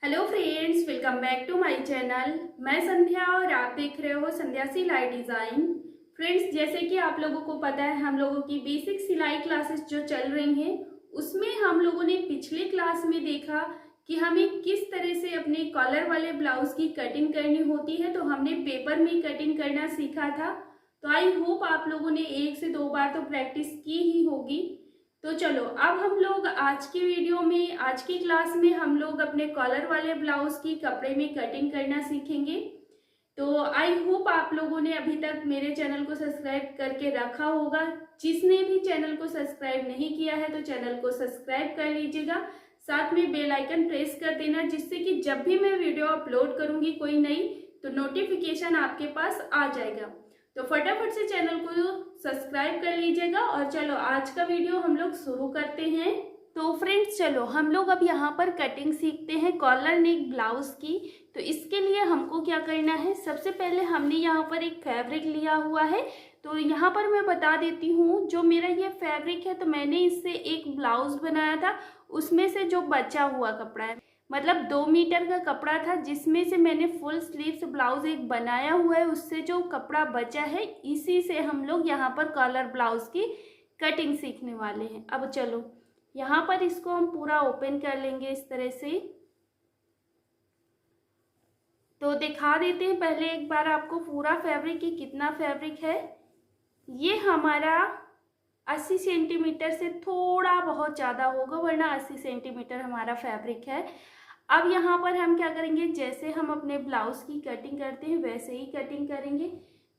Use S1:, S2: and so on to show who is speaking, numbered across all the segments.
S1: Hello friends, welcome back to my channel. मैं संध्या और आप देख रहे हो संध्या सिलाई डिज़ाइन। फ्रेंड्स, जैसे कि आप लोगों को पता है, हम लोगों की बेसिक सिलाई क्लासेस जो चल रही हैं उसमें हम लोगों ने पिछले क्लास में देखा कि हमें किस तरह से अपने कॉलर वाले ब्लाउज की कटिंग करनी होती है। तो हमने पेपर में कटिंग करना सीखा था। तो आई होप आप लोगों ने 1 से 2 बार तो प्रैक्टिस की ही होगी। तो चलो, अब हम लोग आज की वीडियो में, आज की क्लास में हम लोग अपने कॉलर वाले ब्लाउज की कपड़े में कटिंग करना सीखेंगे। तो आई होप आप लोगों ने अभी तक मेरे चैनल को सब्सक्राइब करके रखा होगा। जिसने भी चैनल को सब्सक्राइब नहीं किया है तो चैनल को सब्सक्राइब कर लीजिएगा, साथ में बेल आइकन प्रेस कर देना, जिससे कि जब भी मैं वीडियो अपलोड करूंगी कोई नई, तो नोटिफिकेशन आपके पास आ जाएगा। तो फटाफट से चैनल को सब्सक्राइब कर लीजिएगा। और चलो, आज का वीडियो हम लोग शुरू करते हैं। तो फ्रेंड्स, चलो हम लोग अब यहाँ पर कटिंग सीखते हैं कॉलर नेक ब्लाउज की। तो इसके लिए हमको क्या करना है, सबसे पहले हमने यहाँ पर एक फैब्रिक लिया हुआ है। तो यहाँ पर मैं बता देती हूँ, जो मेरा ये फैब्रिक है तो मैंने इससे एक ब्लाउज बनाया था, उसमें से जो बचा हुआ कपड़ा है, मतलब 2 मीटर का कपड़ा था, जिसमें से मैंने फुल स्लीव्स ब्लाउज एक बनाया हुआ है। उससे जो कपड़ा बचा है, इसी से हम लोग यहाँ पर कॉलर ब्लाउज की कटिंग सीखने वाले हैं। अब चलो, यहाँ पर इसको हम पूरा ओपन कर लेंगे इस तरह से। तो दिखा देते हैं पहले एक बार आपको पूरा फैब्रिक की कितना फैब्रिक है। ये हमारा 80 सेंटीमीटर से थोड़ा बहुत ज़्यादा होगा, वरना 80 सेंटीमीटर हमारा फैब्रिक है। अब यहाँ पर हम क्या करेंगे, जैसे हम अपने ब्लाउज की कटिंग करते हैं वैसे ही कटिंग करेंगे।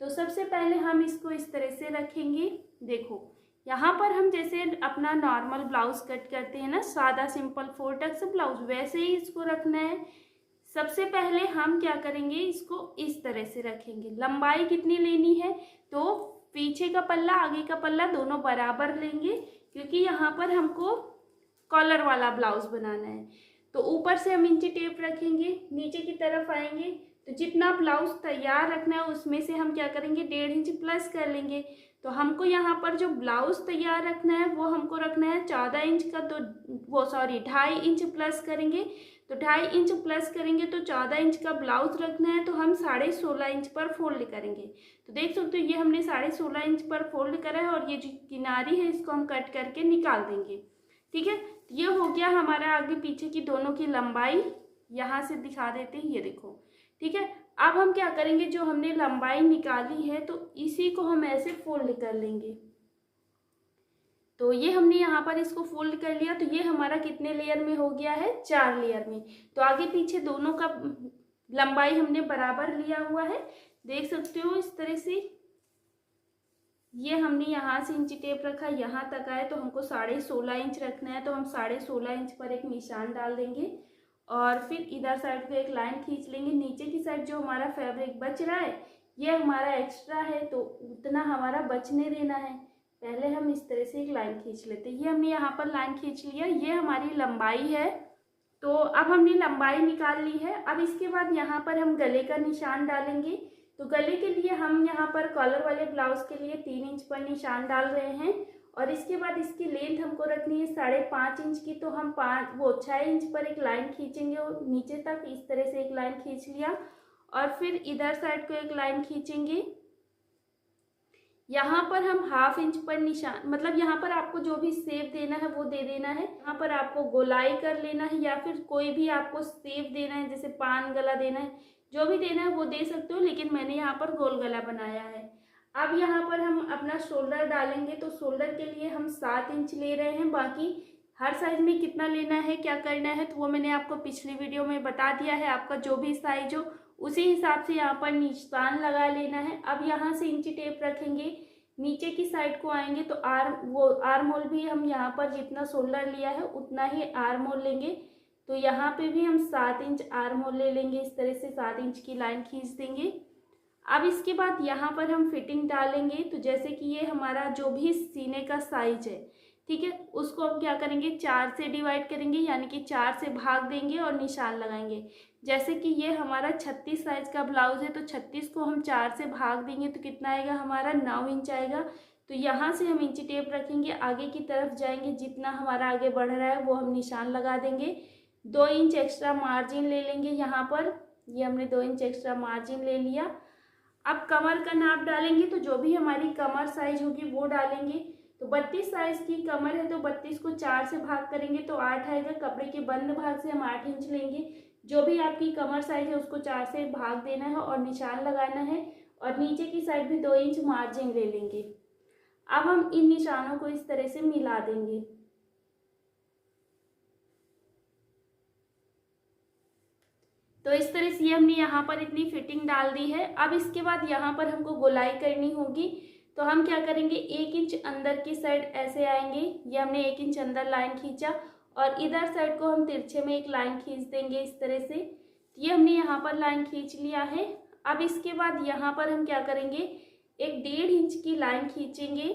S1: तो सबसे पहले हम इसको इस तरह से रखेंगे। देखो, यहाँ पर हम जैसे अपना नॉर्मल ब्लाउज कट करते हैं ना, सादा सिंपल 4 टक्स ब्लाउज, वैसे ही इसको रखना है। सबसे पहले हम क्या करेंगे, इसको इस तरह से रखेंगे। लंबाई कितनी लेनी है, तो पीछे का पल्ला आगे का पल्ला दोनों बराबर लेंगे, क्योंकि यहाँ पर हमको कॉलर वाला ब्लाउज बनाना है। तो ऊपर से हम इंची टेप रखेंगे, नीचे की तरफ आएंगे। तो जितना ब्लाउज तैयार रखना है उसमें से हम क्या करेंगे, 1.5 इंच प्लस कर लेंगे। तो हमको यहाँ पर जो ब्लाउज तैयार रखना है वो हमको रखना है 14 इंच का, तो वो 2.5 इंच प्लस करेंगे। तो 2.5 इंच प्लस करेंगे तो 14 इंच का ब्लाउज रखना है, तो हम 16.5 इंच पर फोल्ड करेंगे। तो देख सकते हो, ये हमने 16.5 इंच पर फोल्ड करा है, और ये जो किनारी है इसको हम कट करके निकाल देंगे। ठीक है, ये हो गया हमारा आगे पीछे की दोनों की लंबाई। यहाँ से दिखा देते हैं, ये देखो। ठीक है, अब हम क्या करेंगे, जो हमने लंबाई निकाली है तो इसी को हम ऐसे फोल्ड कर लेंगे। तो ये हमने यहाँ पर इसको फोल्ड कर लिया। तो ये हमारा कितने लेयर में हो गया है, 4 लेयर में। तो आगे पीछे दोनों का लंबाई हमने बराबर लिया हुआ है, देख सकते हो इस तरह से। ये हमने यहाँ से इंची टेप रखा, यहाँ तक आए तो हमको 16.5 इंच रखना है। तो हम 16.5 इंच पर एक निशान डाल देंगे, और फिर इधर साइड पे एक लाइन खींच लेंगे। नीचे की साइड जो हमारा फैब्रिक बच रहा है, ये हमारा एक्स्ट्रा है, तो उतना हमारा बचने देना है। पहले हम इस तरह से एक लाइन खींच लेते हैं। ये हमने यहाँ पर लाइन खींच लिया, ये हमारी लंबाई है। तो अब हमने लंबाई निकाल ली है। अब इसके बाद यहाँ पर हम गले का निशान डालेंगे। तो गले के लिए हम यहाँ पर कॉलर वाले ब्लाउज के लिए 3 इंच पर निशान डाल रहे हैं। और इसके बाद इसकी लेंथ हमको रखनी है 5.5 इंच की। तो हम 6 इंच पर एक लाइन खींचेंगे, और नीचे तक इस तरह से एक लाइन खींच लिया, और फिर इधर साइड को एक लाइन खींचेंगे। यहाँ पर हम 1/2 इंच पर निशान, मतलब यहाँ पर आपको जो भी शेप देना है वो दे देना है। यहाँ पर आपको गोलाई कर लेना है, या फिर कोई भी आपको शेप देना है, जैसे पान गला देना है, जो भी देना है वो दे सकते हो, लेकिन मैंने यहाँ पर गोल गला बनाया है। अब यहाँ पर हम अपना शोल्डर डालेंगे। तो शोल्डर के लिए हम 7 इंच ले रहे हैं। बाकी हर साइज में कितना लेना है, क्या करना है, तो वो मैंने आपको पिछली वीडियो में बता दिया है। आपका जो भी साइज हो उसी हिसाब से यहाँ पर निशान लगा लेना है। अब यहाँ से इंची टेप रखेंगे, नीचे की साइड को आएंगे तो आर्म होल भी हम यहाँ पर जितना शोल्डर लिया है उतना ही आर्म होल लेंगे। तो यहाँ पे भी हम 7 इंच आर्म होल ले लेंगे, इस तरह से 7 इंच की लाइन खींच देंगे। अब इसके बाद यहाँ पर हम फिटिंग डालेंगे। तो जैसे कि ये हमारा जो भी सीने का साइज है, ठीक है, उसको हम क्या करेंगे, 4 से डिवाइड करेंगे, यानी कि 4 से भाग देंगे और निशान लगाएंगे। जैसे कि ये हमारा 36 साइज का ब्लाउज है, तो 36 को हम 4 से भाग देंगे तो कितना आएगा, हमारा 9 इंच आएगा। तो यहाँ से हम इंची टेप रखेंगे, आगे की तरफ जाएंगे, जितना हमारा आगे बढ़ रहा है वो हम निशान लगा देंगे। 2 इंच एक्स्ट्रा मार्जिन ले लेंगे यहाँ पर। ये हमने 2 इंच एक्स्ट्रा मार्जिन ले लिया। अब कमर का नाप डालेंगे, तो जो भी हमारी कमर साइज होगी वो डालेंगे। तो 32 साइज की कमर है, तो 32 को 4 से भाग करेंगे तो 8 आएगा। कपड़े के बंद भाग से हम 8 इंच लेंगे। जो भी आपकी कमर साइज है उसको 4 से भाग देना है और निशान लगाना है, और नीचे की साइड भी 2 इंच मार्जिन ले लेंगे। अब हम इन निशानों को इस तरह से मिला देंगे। तो इस तरह से हमने यहाँ पर इतनी फिटिंग डाल दी है। अब इसके बाद यहाँ पर हमको गोलाई करनी होगी। तो हम क्या करेंगे, 1 इंच अंदर की साइड ऐसे आएंगे। ये हमने 1 इंच अंदर लाइन खींचा और इधर साइड को हम तिरछे में एक लाइन खींच देंगे इस तरह से। ये हमने यहाँ पर लाइन खींच लिया है। अब इसके बाद यहाँ पर हम क्या करेंगे, एक 1.5 इंच की लाइन खींचेंगे।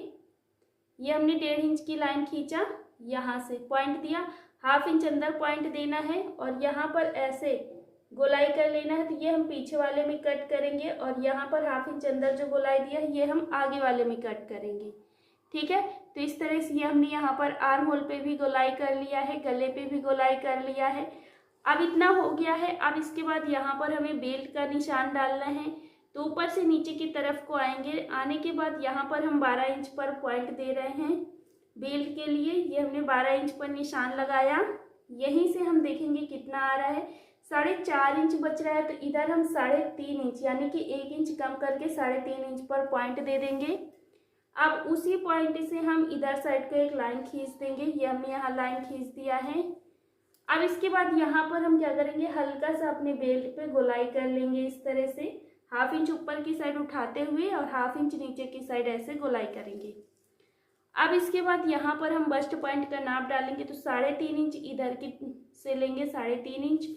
S1: ये हमने 1.5 इंच की लाइन खींचा, यहाँ से पॉइंट दिया, 1/2 इंच अंदर पॉइंट देना है और यहाँ पर ऐसे गोलाई कर लेना है। तो ये हम पीछे वाले में कट करेंगे और यहाँ पर 1/2 इंच अंदर जो गोलाई दिया है ये हम आगे वाले में कट करेंगे। ठीक है, तो इस तरह से ये हमने यहाँ पर आर्म होल पे भी गोलाई कर लिया है, गले पे भी गोलाई कर लिया है। अब इतना हो गया है। अब इसके बाद यहाँ पर हमें बेल्ट का निशान डालना है। तो ऊपर से नीचे की तरफ को आएंगे। आने के बाद यहाँ पर हम 12 इंच पर पॉइंट दे रहे हैं बेल्ट के लिए। ये हमने 12 इंच पर निशान लगाया। यहीं से हम देखेंगे कितना आ रहा है, 4.5 इंच बच रहा है। तो इधर हम 3.5 इंच यानी कि 1 इंच कम करके 3.5 इंच पर पॉइंट दे देंगे। अब उसी पॉइंट से हम इधर साइड को एक लाइन खींच देंगे। ये हमने यहाँ लाइन खींच दिया है। अब इसके बाद यहाँ पर हम क्या करेंगे, हल्का सा अपने बेल्ट पे गोलाई कर लेंगे इस तरह से, 1/2 इंच ऊपर की साइड उठाते हुए और 1/2 इंच नीचे की साइड ऐसे गोलाई करेंगे। अब इसके बाद यहाँ पर हम बस्ट पॉइंट का नाप डालेंगे। तो 3.5 इंच इधर की से लेंगे, 3.5 इंच,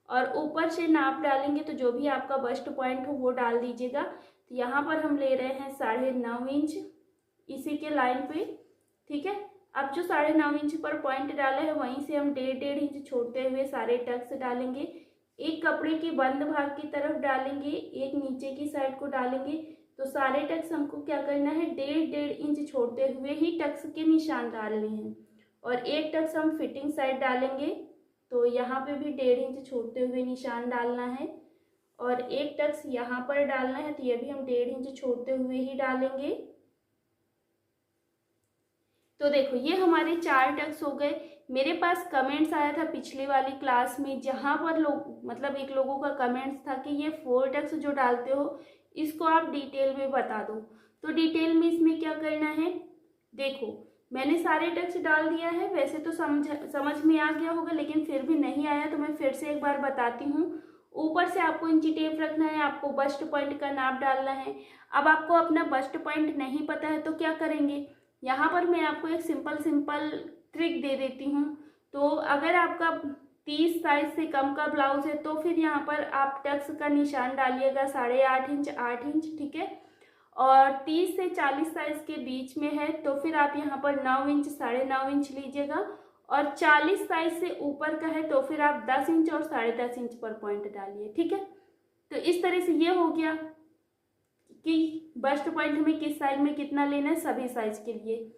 S1: और ऊपर से नाप डालेंगे। तो जो भी आपका बस्ट पॉइंट हो वो डाल दीजिएगा। तो यहाँ पर हम ले रहे हैं 9.5 इंच इसी के लाइन पे। ठीक है, अब जो 9.5 इंच पर पॉइंट डाला है वहीं से हम 1.5 इंच छोड़ते हुए सारे टक्स डालेंगे। एक कपड़े के बंद भाग की तरफ डालेंगे, एक नीचे की साइड को डालेंगे। तो सारे टक्स हमको क्या करना है, 1.5 इंच छोड़ते हुए ही टक्स के निशान डालने हैं। और एक टक्स हम फिटिंग साइड डालेंगे, तो यहाँ पे भी 1.5 इंच छोड़ते हुए निशान डालना है। और एक टक्स यहाँ पर डालना है, तो ये भी हम 1.5 इंच छोड़ते हुए ही डालेंगे। तो देखो ये हमारे 4 टक्स हो गए। मेरे पास कमेंट्स आया था पिछली वाली क्लास में, जहाँ पर लोग मतलब एक लोगों का कमेंट्स था कि ये 4 टक्स जो डालते हो इसको आप डिटेल में बता दो। तो डिटेल में इसमें क्या करना है, देखो मैंने सारे टक्स डाल दिया है। वैसे तो समझ में आ गया होगा, लेकिन फिर भी नहीं आया तो मैं फिर से एक बार बताती हूँ। ऊपर से आपको इंची टेप रखना है, आपको बस्ट पॉइंट का नाप डालना है। अब आपको अपना बस्ट पॉइंट नहीं पता है तो क्या करेंगे, यहाँ पर मैं आपको एक सिंपल ट्रिक दे देती हूँ। तो अगर आपका 30 साइज से कम का ब्लाउज है तो फिर यहाँ पर आप टक्स का निशान डालिएगा 8.5 इंच, 8 इंच। ठीक है, और 30 से 40 साइज के बीच में है तो फिर आप यहाँ पर 9 इंच, 9.5 इंच लीजिएगा। और 40 साइज से ऊपर का है तो फिर आप 10 इंच और 10.5 इंच पर पॉइंट डालिए। ठीक है, तो इस तरह से ये हो गया कि बस्ट पॉइंट हमें किस साइज में कितना लेना है, सभी साइज के लिए।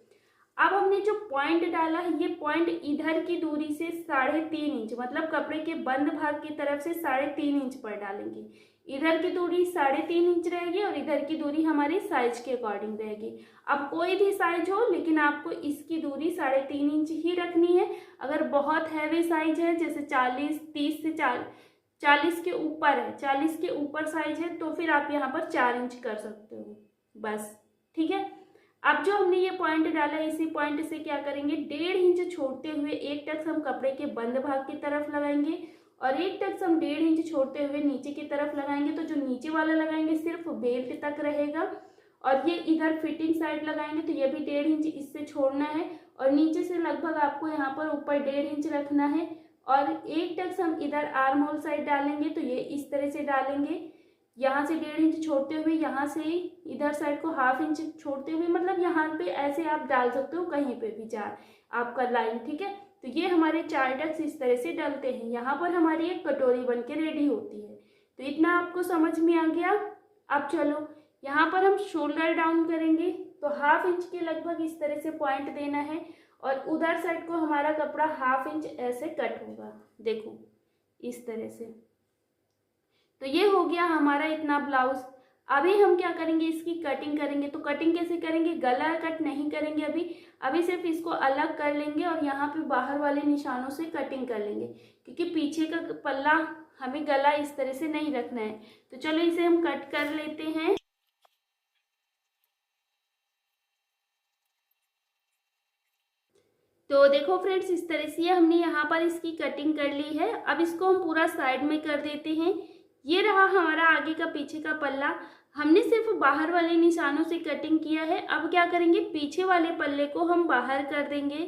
S1: अब हमने जो पॉइंट डाला है ये पॉइंट इधर की दूरी से 3.5 इंच, मतलब कपड़े के बंद भाग की तरफ से 3.5 इंच पर डालेंगे। इधर की दूरी 3.5 इंच रहेगी और इधर की दूरी हमारी साइज के अकॉर्डिंग रहेगी। अब कोई भी साइज हो, लेकिन आपको इसकी दूरी 3.5 इंच ही रखनी है। अगर बहुत हैवी साइज है, जैसे 30 से 40 के ऊपर है, 40 के ऊपर साइज है, तो फिर आप यहाँ पर 4 इंच कर सकते हो बस। ठीक है, अब जो हमने ये पॉइंट डाला है इसी पॉइंट से क्या करेंगे, 1.5 इंच छोड़ते हुए एक टक्स हम कपड़े के बंद भाग की तरफ लगाएंगे और एक टक्स हम 1.5 इंच छोड़ते हुए नीचे की तरफ लगाएंगे। तो जो नीचे वाला लगाएंगे सिर्फ बेल्ट तक रहेगा, और ये इधर फिटिंग साइड लगाएंगे तो ये भी 1.5 इंच इससे छोड़ना है, और नीचे से लगभग आपको यहाँ पर ऊपर 1.5 इंच रखना है। और एक टक्स हम इधर आर्म होल साइड डालेंगे, तो ये इस तरह से डालेंगे, यहाँ से 1.5 इंच छोड़ते हुए, यहाँ से इधर साइड को 1/2 इंच छोड़ते हुए, मतलब यहाँ पे ऐसे आप डाल सकते हो कहीं पे भी चार आपका लाइन। ठीक है, तो ये हमारे 4 टक्स इस तरह से डलते हैं। यहाँ पर हमारी एक कटोरी बन के रेडी होती है। तो इतना आपको समझ में आ गया। अब चलो यहाँ पर हम शोल्डर डाउन करेंगे, तो 1/2 इंच के लगभग इस तरह से पॉइंट देना है और उधर साइड को हमारा कपड़ा 1/2 इंच ऐसे कट होगा, देखो इस तरह से। तो ये हो गया हमारा इतना ब्लाउज। अभी हम क्या करेंगे, इसकी कटिंग करेंगे। तो कटिंग कैसे करेंगे, गला कट नहीं करेंगे अभी सिर्फ इसको अलग कर लेंगे और यहाँ पे बाहर वाले निशानों से कटिंग कर लेंगे, क्योंकि पीछे का पल्ला हमें गला इस तरह से नहीं रखना है। तो चलो इसे हम कट कर लेते हैं। तो देखो फ्रेंड्स, इस तरह से हमने यहाँ पर इसकी कटिंग कर ली है। अब इसको हम पूरा साइड में कर देते हैं। ये रहा हमारा आगे का पीछे का पल्ला। हमने सिर्फ बाहर वाले निशानों से कटिंग किया है। अब क्या करेंगे, पीछे वाले पल्ले को हम बाहर कर देंगे।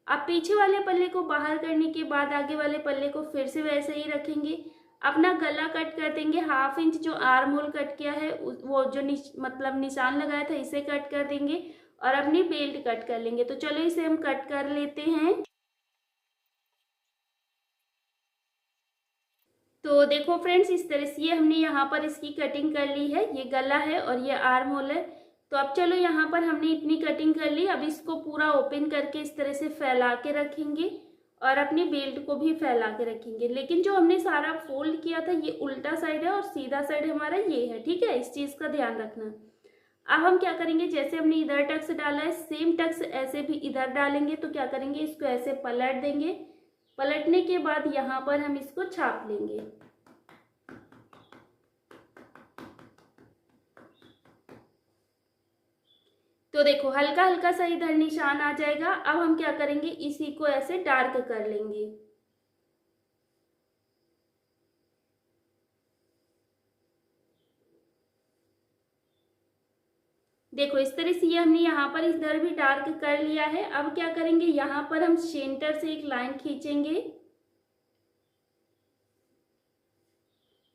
S1: अब पीछे वाले पल्ले को बाहर करने के बाद आगे वाले पल्ले को फिर से वैसे ही रखेंगे। अपना गला कट कर देंगे। 1/2 इंच जो आर्म होल कट किया है वो जो मतलब निशान लगाया था इसे कट कर देंगे और अपनी बेल्ट कट कर लेंगे। तो चलो इसे हम कट कर लेते हैं। तो देखो फ्रेंड्स, इस तरह से हमने यहाँ पर इसकी कटिंग कर ली है। ये गला है और ये आर्म होल है। तो अब चलो यहाँ पर हमने इतनी कटिंग कर ली। अब इसको पूरा ओपन करके इस तरह से फैला के रखेंगे और अपनी बेल्ट को भी फैला के रखेंगे। लेकिन जो हमने सारा फोल्ड किया था ये उल्टा साइड है और सीधा साइड हमारा ये है, ठीक है, इस चीज़ का ध्यान रखना। अब हम क्या करेंगे, जैसे हमने इधर टक्स डाला है सेम टक्स ऐसे भी इधर डालेंगे। तो क्या करेंगे, इसको ऐसे पलट देंगे। पलटने के बाद यहाँ पर हम इसको छाप लेंगे। तो देखो हल्का हल्का सा इधर निशान आ जाएगा। अब हम क्या करेंगे, इसी को ऐसे डार्क कर लेंगे। देखो इस तरह से ये हमने यहाँ पर इधर भी डार्क कर लिया है। अब क्या करेंगे, यहाँ पर हम सेंटर से एक लाइन खींचेंगे।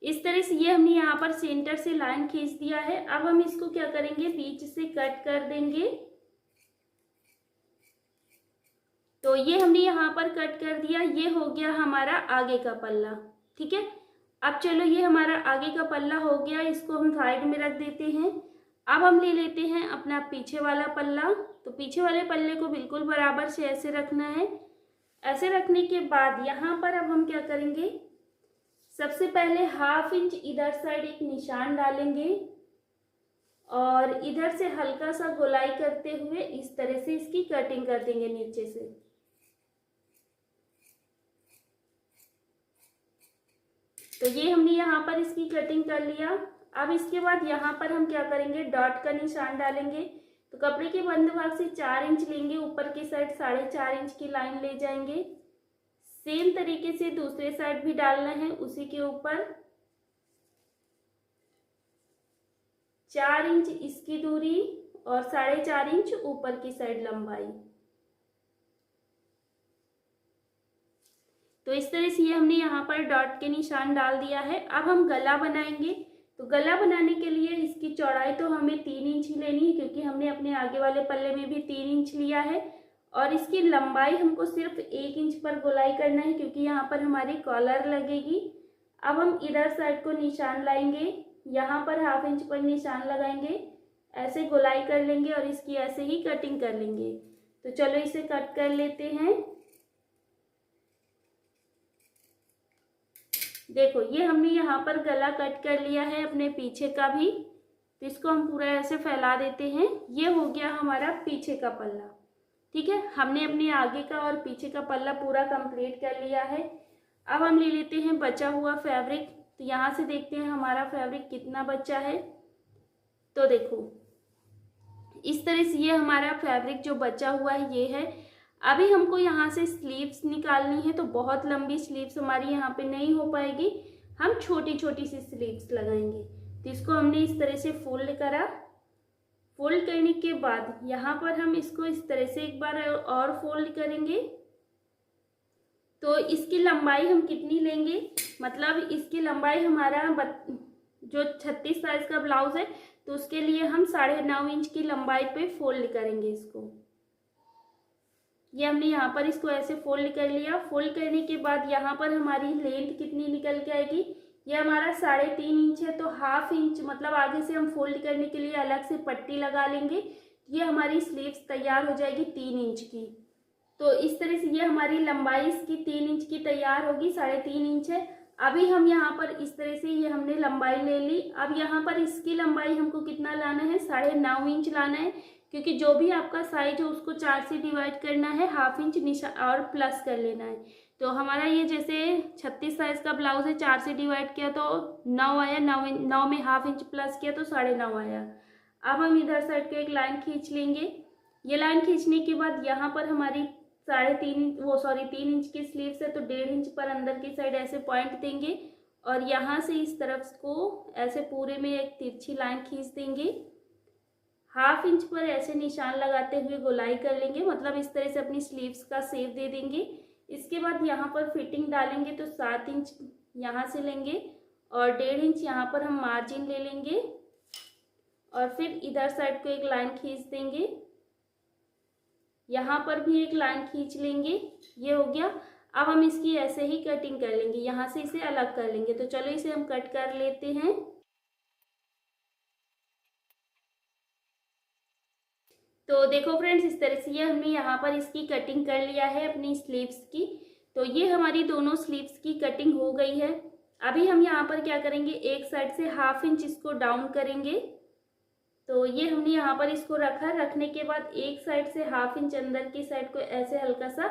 S1: इस तरह से ये हमने यहाँ पर सेंटर से लाइन खींच दिया है। अब हम इसको क्या करेंगे, बीच से कट कर देंगे। तो ये हमने यहाँ पर कट कर दिया। ये हो गया हमारा आगे का पल्ला, ठीक है। अब चलो ये हमारा आगे का पल्ला हो गया, इसको हम साइड में रख देते हैं। अब हम ले लेते हैं अपना पीछे वाला पल्ला। तो पीछे वाले पल्ले को बिल्कुल बराबर से ऐसे रखना है। ऐसे रखने के बाद यहाँ पर अब हम क्या करेंगे, सबसे पहले 1/2 इंच इधर साइड एक निशान डालेंगे और इधर से हल्का सा गोलाई करते हुए इस तरह से इसकी कटिंग कर देंगे नीचे से। तो ये हमने यहाँ पर इसकी कटिंग कर लिया। अब इसके बाद यहाँ पर हम क्या करेंगे, डॉट का निशान डालेंगे। तो कपड़े के बंद भाग से 4 इंच लेंगे, ऊपर की साइड 4.5 इंच की लाइन ले जाएंगे। सेम तरीके से दूसरे साइड भी डालना है, उसी के ऊपर 4 इंच इसकी दूरी और 4.5 इंच ऊपर की साइड लंबाई। तो इस तरह से ये हमने यहाँ पर डॉट के निशान डाल दिया है। अब हम गला बनाएंगे। तो गला बनाने के लिए इसकी चौड़ाई तो हमें 3 इंच ही लेनी है, क्योंकि हमने अपने आगे वाले पल्ले में भी 3 इंच लिया है। और इसकी लंबाई हमको सिर्फ 1 इंच पर गोलाई करना है, क्योंकि यहाँ पर हमारी कॉलर लगेगी। अब हम इधर साइड को निशान लाएंगे, यहाँ पर 1/2 इंच पर निशान लगाएंगे, ऐसे गोलाई कर लेंगे और इसकी ऐसे ही कटिंग कर लेंगे। तो चलो इसे कट कर लेते हैं। देखो ये हमने यहाँ पर गला कट कर लिया है अपने पीछे का भी। तो इसको हम पूरा ऐसे फैला देते हैं। ये हो गया हमारा पीछे का पल्ला, ठीक है। हमने अपने आगे का और पीछे का पल्ला पूरा कंप्लीट कर लिया है। अब हम ले लेते हैं बचा हुआ फैब्रिक। तो यहाँ से देखते हैं हमारा फैब्रिक कितना बचा है। तो देखो इस तरह से ये हमारा फैब्रिक जो बचा हुआ है ये है। अभी हमको यहाँ से स्लीव्स निकालनी है। तो बहुत लंबी स्लीव्स हमारी यहाँ पे नहीं हो पाएगी, हम छोटी छोटी सी स्लीव्स लगाएंगे। तो इसको हमने इस तरह से फोल्ड करा। फोल्ड करने के बाद यहाँ पर हम इसको इस तरह से एक बार और फोल्ड करेंगे। तो इसकी लंबाई हम कितनी लेंगे, मतलब इसकी लंबाई हमारा जो 36 साइज का ब्लाउज है तो उसके लिए हम 9.5 इंच की लंबाई पे फोल्ड करेंगे इसको। ये हमने यहाँ पर इसको ऐसे फोल्ड कर लिया। फोल्ड करने के बाद यहाँ पर हमारी लेंथ कितनी निकल के आएगी, ये हमारा 3.5 इंच है। तो 1/2 इंच मतलब आगे से हम फोल्ड करने के लिए अलग से पट्टी लगा लेंगे। ये हमारी स्लीव्स तैयार हो जाएगी 3 इंच की। तो इस तरह से ये हमारी लंबाई इसकी 3 इंच की तैयार होगी, 3.5 इंच है। अभी हम यहाँ पर इस तरह से ये हमने लंबाई ले ली। अब यहाँ पर इसकी लंबाई हमको कितना लाना है, 9.5 इंच लाना है, क्योंकि जो भी आपका साइज है उसको 4 से डिवाइड करना है, हाफ इंच निशान और प्लस कर लेना है। तो हमारा ये जैसे 36 साइज का ब्लाउज है, 4 से डिवाइड किया तो 9 आया, 9 में हाफ इंच प्लस किया तो 9.5 आया। अब हम इधर साइड को एक लाइन खींच लेंगे। ये लाइन खींचने के बाद यहाँ पर हमारी 3 इंच की स्लीव्स है, तो 1.5 इंच पर अंदर की साइड ऐसे पॉइंट देंगे और यहाँ से इस तरफ को ऐसे पूरे में एक तिरछी लाइन खींच देंगे। हाफ इंच पर ऐसे निशान लगाते हुए गोलाई कर लेंगे, मतलब इस तरह से अपनी स्लीव्स का शेप दे देंगे। इसके बाद यहाँ पर फिटिंग डालेंगे तो 7 इंच यहाँ से लेंगे और 1.5 इंच यहाँ पर हम मार्जिन ले लेंगे और फिर इधर साइड को एक लाइन खींच देंगे, यहाँ पर भी एक लाइन खींच लेंगे। ये हो गया। अब हम इसकी ऐसे ही कटिंग कर लेंगे, यहाँ से इसे अलग कर लेंगे। तो चलो इसे हम कट कर लेते हैं। तो देखो फ्रेंड्स, इस तरह से ये हमने यहाँ पर इसकी कटिंग कर लिया है अपनी स्लीव्स की। तो ये हमारी दोनों स्लीव्स की कटिंग हो गई है। अभी हम यहाँ पर क्या करेंगे, एक साइड से हाफ इंच इसको डाउन करेंगे। तो ये हमने यहाँ पर इसको रखा, रखने के बाद एक साइड से हाफ इंच अंदर की साइड को ऐसे हल्का सा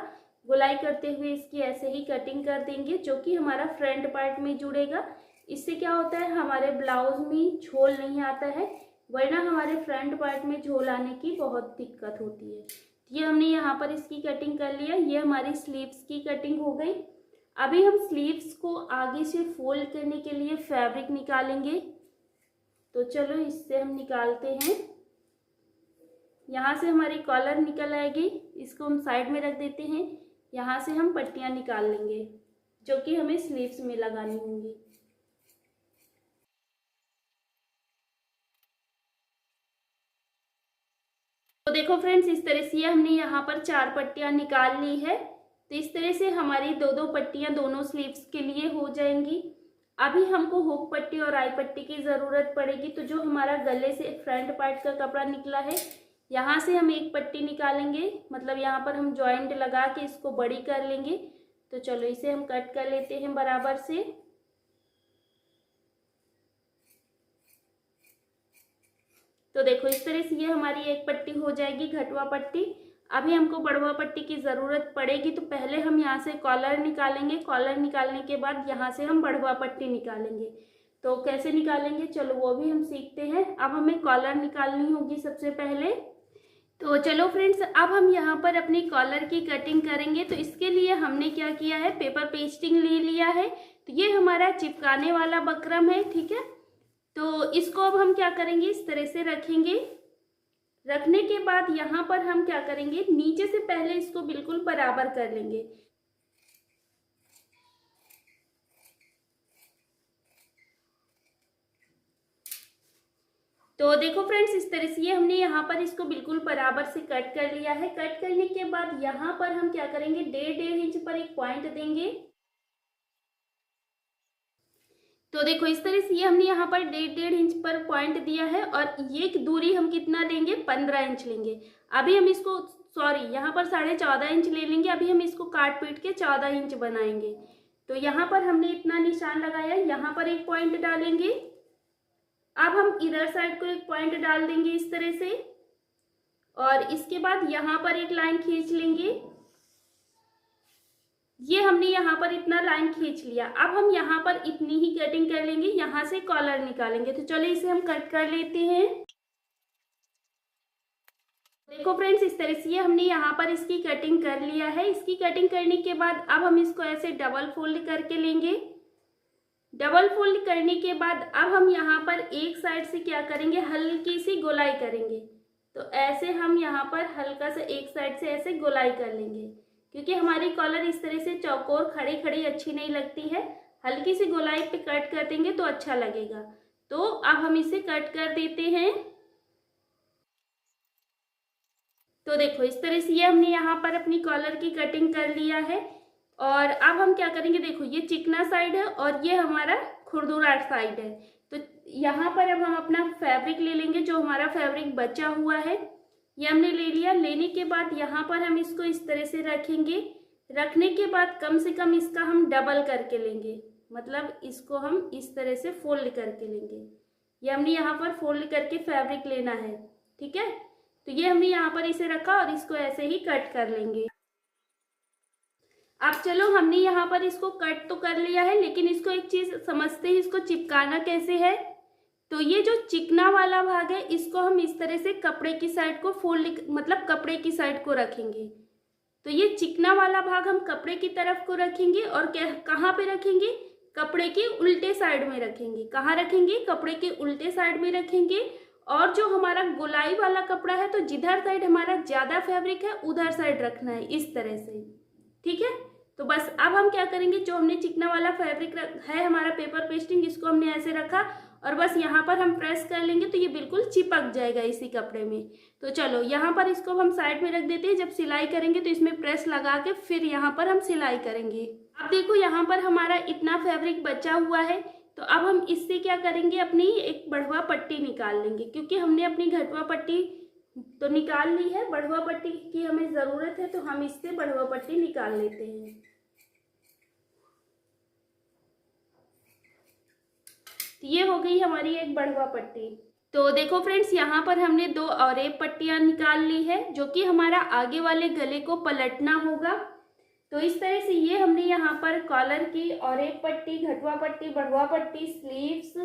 S1: गोलाई करते हुए इसकी ऐसे ही कटिंग कर देंगे, जो कि हमारा फ्रंट पार्ट में जुड़ेगा। इससे क्या होता है, हमारे ब्लाउज में झोल नहीं आता है, वरना हमारे फ्रंट पार्ट में झोल आने की बहुत दिक्कत होती है। ये हमने यहाँ पर इसकी कटिंग कर लिया। ये हमारी स्लीव्स की कटिंग हो गई। अभी हम स्लीव्स को आगे से फोल्ड करने के लिए फैब्रिक निकालेंगे। तो चलो इससे हम निकालते हैं। यहाँ से हमारी कॉलर निकल आएगी, इसको हम साइड में रख देते हैं। यहाँ से हम पट्टियाँ निकाल लेंगे जो कि हमें स्लीव्स में लगानी होंगी। तो देखो फ्रेंड्स, इस तरह से हमने यहाँ पर 4 पट्टियाँ निकाल ली है। तो इस तरह से हमारी 2-2 पट्टियाँ दोनों स्लीव्स के लिए हो जाएंगी। अभी हमको हुक पट्टी और आई पट्टी की ज़रूरत पड़ेगी। तो जो हमारा गले से फ्रंट पार्ट का कपड़ा निकला है, यहाँ से हम एक पट्टी निकालेंगे, मतलब यहाँ पर हम जॉइंट लगा के इसको बड़ी कर लेंगे। तो चलो इसे हम कट कर लेते हैं बराबर से। तो देखो इस तरह से ये हमारी एक पट्टी हो जाएगी, घटवा पट्टी। अभी हमको बढ़वा पट्टी की ज़रूरत पड़ेगी। तो पहले हम यहाँ से कॉलर निकालेंगे, कॉलर निकालने के बाद यहाँ से हम बढ़वा पट्टी निकालेंगे। तो कैसे निकालेंगे, चलो वो भी हम सीखते हैं। अब हमें कॉलर निकालनी होगी सबसे पहले। तो चलो फ्रेंड्स, अब हम यहाँ पर अपनी कॉलर की कटिंग करेंगे। तो इसके लिए हमने क्या किया है, पेपर पेस्टिंग ले लिया है। तो ये हमारा चिपकाने वाला बकरम है, ठीक है। तो इसको अब हम क्या करेंगे, इस तरह से रखेंगे। रखने के बाद यहाँ पर हम क्या करेंगे, नीचे से पहले इसको बिल्कुल बराबर कर लेंगे। तो देखो फ्रेंड्स, इस तरह से ये हमने यहाँ पर इसको बिल्कुल बराबर से कट कर लिया है। कट करने के बाद यहाँ पर हम क्या करेंगे, 1.5 इंच पर एक पॉइंट देंगे। तो देखो इस तरह से ये हमने यहाँ पर 1.5 इंच पर पॉइंट दिया है और ये दूरी हम कितना लेंगे, 15 इंच लेंगे। अभी हम इसको यहाँ पर 14.5 इंच ले लेंगे। अभी हम इसको काट पीट के 14 इंच बनाएंगे। तो यहाँ पर हमने इतना निशान लगाया, यहाँ पर एक पॉइंट डालेंगे। अब हम इधर साइड को एक पॉइंट डाल देंगे इस तरह से, और इसके बाद यहाँ पर एक लाइन खींच लेंगे। ये हमने यहाँ पर इतना लाइन खींच लिया। अब हम यहाँ पर इतनी ही कटिंग कर लेंगे, यहाँ से कॉलर निकालेंगे। तो चलो इसे हम कट कर लेते हैं। देखो फ्रेंड्स, इस तरह से हमने यहाँ पर इसकी कटिंग कर लिया है। इसकी कटिंग करने के बाद अब हम इसको ऐसे डबल फोल्ड करके लेंगे। डबल फोल्ड करने के बाद अब हम यहाँ पर एक साइड से क्या करेंगे, हल्की सी गोलाई करेंगे। तो ऐसे हम यहाँ पर हल्का सा एक साइड से ऐसे गोलाई कर लेंगे, क्योंकि हमारी कॉलर इस तरह से चौकोर खड़ी खड़ी अच्छी नहीं लगती है। हल्की सी गोलाई पे कट कर देंगे तो अच्छा लगेगा। तो अब हम इसे कट कर देते हैं। तो देखो इस तरह से ये हमने यहाँ पर अपनी कॉलर की कटिंग कर लिया है। और अब हम क्या करेंगे, देखो ये चिकना साइड है और ये हमारा खुरदुरा साइड है। तो यहाँ पर अब हम अपना फैब्रिक ले लेंगे, जो हमारा फैब्रिक बचा हुआ है। ये हमने ले लिया। लेने के बाद यहाँ पर हम इसको इस तरह से रखेंगे। रखने के बाद कम से कम इसका हम डबल करके लेंगे, मतलब इसको हम इस तरह से फोल्ड करके लेंगे। ये हमने यहाँ पर फोल्ड करके फैब्रिक लेना है, ठीक है। तो ये हमने यहाँ पर इसे रखा और इसको ऐसे ही कट कर लेंगे। अब चलो, हमने यहाँ पर इसको कट तो कर लिया है, लेकिन इसको एक चीज समझते हैं, इसको चिपकाना कैसे है। तो ये जो चिकना वाला भाग है, इसको हम इस तरह से कपड़े की साइड को फोल्ड, मतलब कपड़े की साइड को रखेंगे। तो ये चिकना वाला भाग हम कपड़े की तरफ को रखेंगे और कहाँ पे रखेंगे, कपड़े के उल्टे साइड में रखेंगे। कहाँ रखेंगे, कपड़े के उल्टे साइड में रखेंगे। और जो हमारा गोलाई वाला कपड़ा है, तो जिधर साइड हमारा ज्यादा फैब्रिक है उधर साइड रखना है, इस तरह से, ठीक है। तो बस अब हम क्या करेंगे, जो हमने चिकना वाला फैब्रिक है हमारा पेपर पेस्टिंग, इसको हमने ऐसे रखा और बस यहाँ पर हम प्रेस कर लेंगे तो ये बिल्कुल चिपक जाएगा इसी कपड़े में। तो चलो, यहाँ पर इसको हम साइड में रख देते हैं। जब सिलाई करेंगे तो इसमें प्रेस लगा के फिर यहाँ पर हम सिलाई करेंगे। अब देखो, यहाँ पर हमारा इतना फैब्रिक बचा हुआ है। तो अब हम इससे क्या करेंगे, अपनी एक बढ़वा पट्टी निकाल लेंगे, क्योंकि हमने अपनी घटवा पट्टी तो निकाल ली है, बढ़वा पट्टी की हमें ज़रूरत है, तो हम इससे बढ़वा पट्टी निकाल लेते हैं। ये हो गई हमारी एक बढ़वा पट्टी। तो देखो फ्रेंड्स, यहाँ पर हमने 2 और एक पट्टियाँ निकाल ली है, जो कि हमारा आगे वाले गले को पलटना होगा। तो इस तरह से ये हमने यहाँ पर कॉलर की और एक पट्टी, घटवा पट्टी, बढ़वा पट्टी, स्लीव्स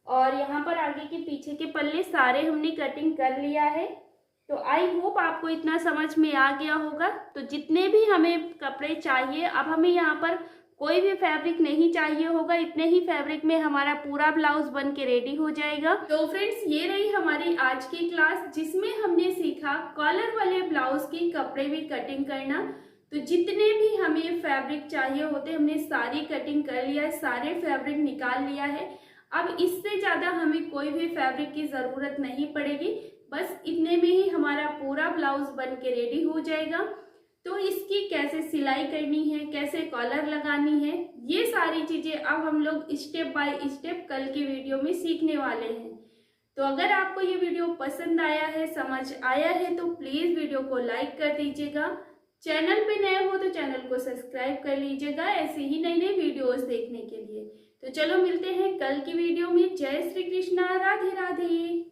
S1: और यहाँ पर आगे के पीछे के पल्ले सारे हमने कटिंग कर लिया है। तो आई होप आपको इतना समझ में आ गया होगा। तो जितने भी हमें कपड़े चाहिए, अब हमें यहाँ पर कोई भी फैब्रिक नहीं चाहिए होगा, इतने ही फैब्रिक में हमारा पूरा ब्लाउज बन के रेडी हो जाएगा। तो फ्रेंड्स, ये रही हमारी आज की क्लास, जिसमें हमने सीखा कॉलर वाले ब्लाउज की कपड़े भी कटिंग करना। तो जितने भी हमें फैब्रिक चाहिए होते हमने सारी कटिंग कर लिया है, सारे फैब्रिक निकाल लिया है। अब इससे ज़्यादा हमें कोई भी फैब्रिक की ज़रूरत नहीं पड़ेगी, बस इतने में ही हमारा पूरा ब्लाउज बन के रेडी हो जाएगा। तो इसकी कैसे सिलाई करनी है, कैसे कॉलर लगानी है, ये सारी चीज़ें अब हम लोग स्टेप बाय स्टेप कल की वीडियो में सीखने वाले हैं। तो अगर आपको ये वीडियो पसंद आया है, समझ आया है, तो प्लीज़ वीडियो को लाइक कर दीजिएगा। चैनल पे नए हो तो चैनल को सब्सक्राइब कर लीजिएगा, ऐसे ही नई नई वीडियोस देखने के लिए। तो चलो, मिलते हैं कल की वीडियो में। जय श्री कृष्णा, राधे राधे।